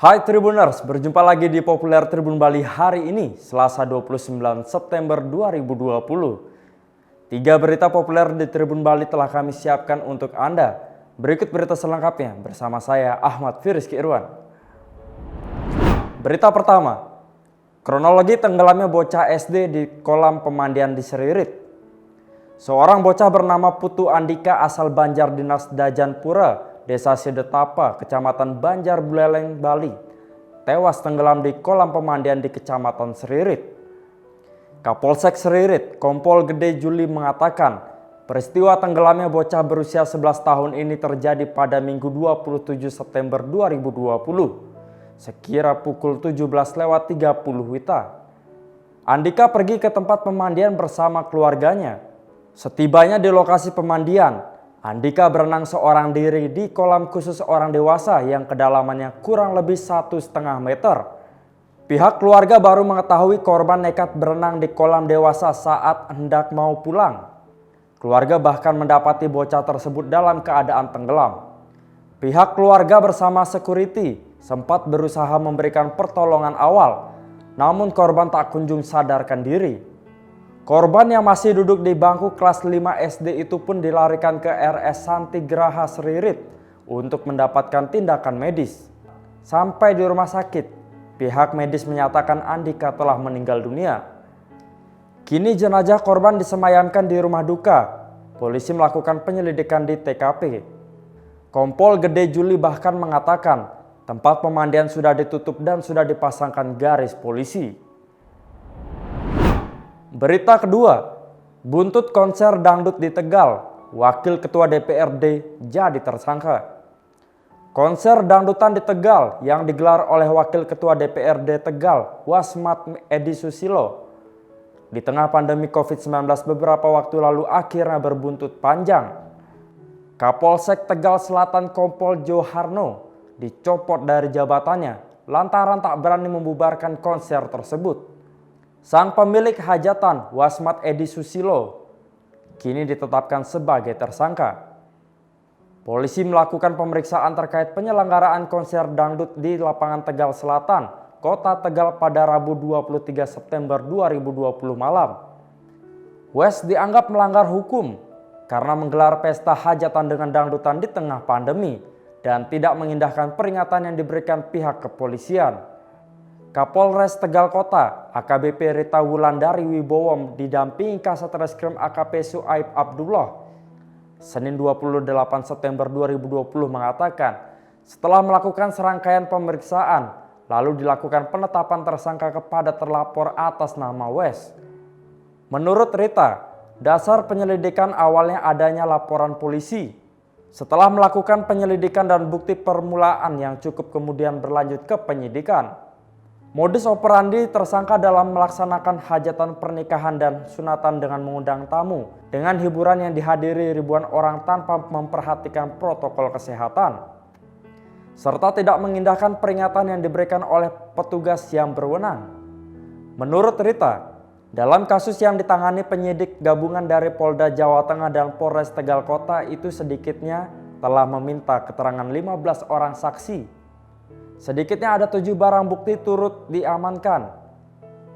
Hai Tribuners, berjumpa lagi di Populer Tribun Bali hari ini, Selasa 29 September 2020. Tiga berita populer di Tribun Bali telah kami siapkan untuk Anda. Berikut berita selengkapnya bersama saya Ahmad Firizki Irwan. Berita pertama, kronologi tenggelamnya bocah SD di kolam pemandian di Seririt. Seorang bocah bernama Putu Andika asal Banjar Dinas Dajanpura, Desa Sidetapa, Kecamatan Banjar Buleleng, Bali, tewas tenggelam di kolam pemandian di Kecamatan Seririt. Kapolsek Seririt, Kompol Gede Juli mengatakan, peristiwa tenggelamnya bocah berusia 11 tahun ini terjadi pada Minggu 27 September 2020, sekira pukul 17.30 WITA. Andika pergi ke tempat pemandian bersama keluarganya. Setibanya di lokasi pemandian, Andika berenang seorang diri di kolam khusus orang dewasa yang kedalamannya kurang lebih 1,5 meter. Pihak keluarga baru mengetahui korban nekat berenang di kolam dewasa saat hendak mau pulang. Keluarga bahkan mendapati bocah tersebut dalam keadaan tenggelam. Pihak keluarga bersama security sempat berusaha memberikan pertolongan awal, namun korban tak kunjung sadarkan diri. Korban yang masih duduk di bangku kelas 5 SD itu pun dilarikan ke RS Santi Graha Seririt untuk mendapatkan tindakan medis. Sampai di rumah sakit, pihak medis menyatakan Andika telah meninggal dunia. Kini jenazah korban disemayamkan di rumah duka. Polisi melakukan penyelidikan di TKP. Kompol Gede Juli bahkan mengatakan tempat pemandian sudah ditutup dan sudah dipasangkan garis polisi. Berita kedua, buntut konser dangdut di Tegal, Wakil Ketua DPRD jadi tersangka. Konser dangdutan di Tegal yang digelar oleh Wakil Ketua DPRD Tegal, Wasmat Edi Susilo, di tengah pandemi COVID-19 beberapa waktu lalu akhirnya berbuntut panjang. Kapolsek Tegal Selatan Kompol Joharno dicopot dari jabatannya lantaran tak berani membubarkan konser tersebut. Sang pemilik hajatan, Wasmat Edi Susilo, kini ditetapkan sebagai tersangka. Polisi melakukan pemeriksaan terkait penyelenggaraan konser dangdut di lapangan Tegal Selatan, Kota Tegal pada Rabu 23 September 2020 malam. Wes dianggap melanggar hukum karena menggelar pesta hajatan dengan dangdutan di tengah pandemi dan tidak mengindahkan peringatan yang diberikan pihak kepolisian. Kapolres Tegal Kota, AKBP Rita Wulandari Wibowo didampingi Kasat Reskrim AKP Suaib Abdullah, Senin 28 September 2020 mengatakan, setelah melakukan serangkaian pemeriksaan, lalu dilakukan penetapan tersangka kepada terlapor atas nama Wes. Menurut Rita, dasar penyelidikan awalnya adanya laporan polisi. Setelah melakukan penyelidikan dan bukti permulaan yang cukup kemudian berlanjut ke penyidikan. Modus operandi tersangka dalam melaksanakan hajatan pernikahan dan sunatan dengan mengundang tamu dengan hiburan yang dihadiri ribuan orang tanpa memperhatikan protokol kesehatan, serta tidak mengindahkan peringatan yang diberikan oleh petugas yang berwenang. Menurut Rita, dalam kasus yang ditangani penyidik gabungan dari Polda Jawa Tengah dan Polres Tegal Kota itu sedikitnya telah meminta keterangan 15 orang saksi. Sedikitnya ada 7 barang bukti turut diamankan.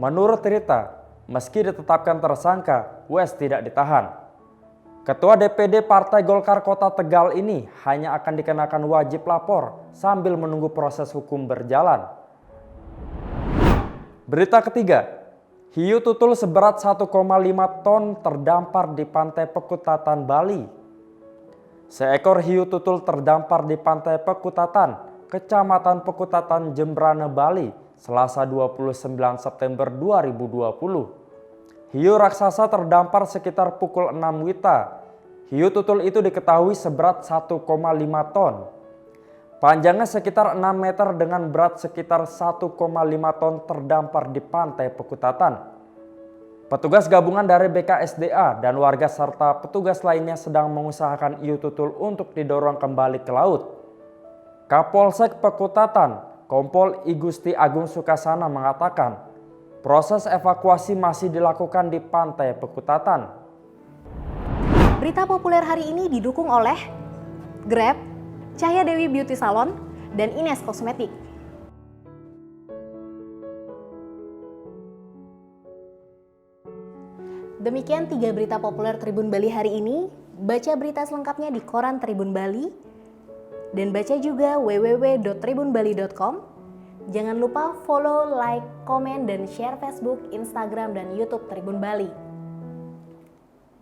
Menurut Rita, meski ditetapkan tersangka, Wes tidak ditahan. Ketua DPD Partai Golkar Kota Tegal ini hanya akan dikenakan wajib lapor sambil menunggu proses hukum berjalan. Berita ketiga, hiu tutul seberat 1,5 ton terdampar di Pantai Pekutatan, Bali. Seekor hiu tutul terdampar di Pantai Pekutatan, Kecamatan Pekutatan, Jembrane, Bali, Selasa 29 September 2020. Hiu raksasa terdampar sekitar pukul 6 WITA. Hiu tutul itu diketahui seberat 1,5 ton. Panjangnya sekitar 6 meter dengan berat sekitar 1,5 ton terdampar di Pantai Pekutatan. Petugas gabungan dari BKSDA dan warga serta petugas lainnya sedang mengusahakan hiu tutul untuk didorong kembali ke laut. Kapolsek Pekutatan, Kompol I Gusti Agung Sukasana mengatakan, proses evakuasi masih dilakukan di Pantai Pekutatan. Berita populer hari ini didukung oleh Grab, Cahya Dewi Beauty Salon, dan Ines Kosmetik. Demikian 3 berita populer Tribun Bali hari ini. Baca berita selengkapnya di koran Tribun Bali. Dan baca juga www.tribunbali.com. Jangan lupa follow, like, komen, dan share Facebook, Instagram, dan YouTube Tribun Bali.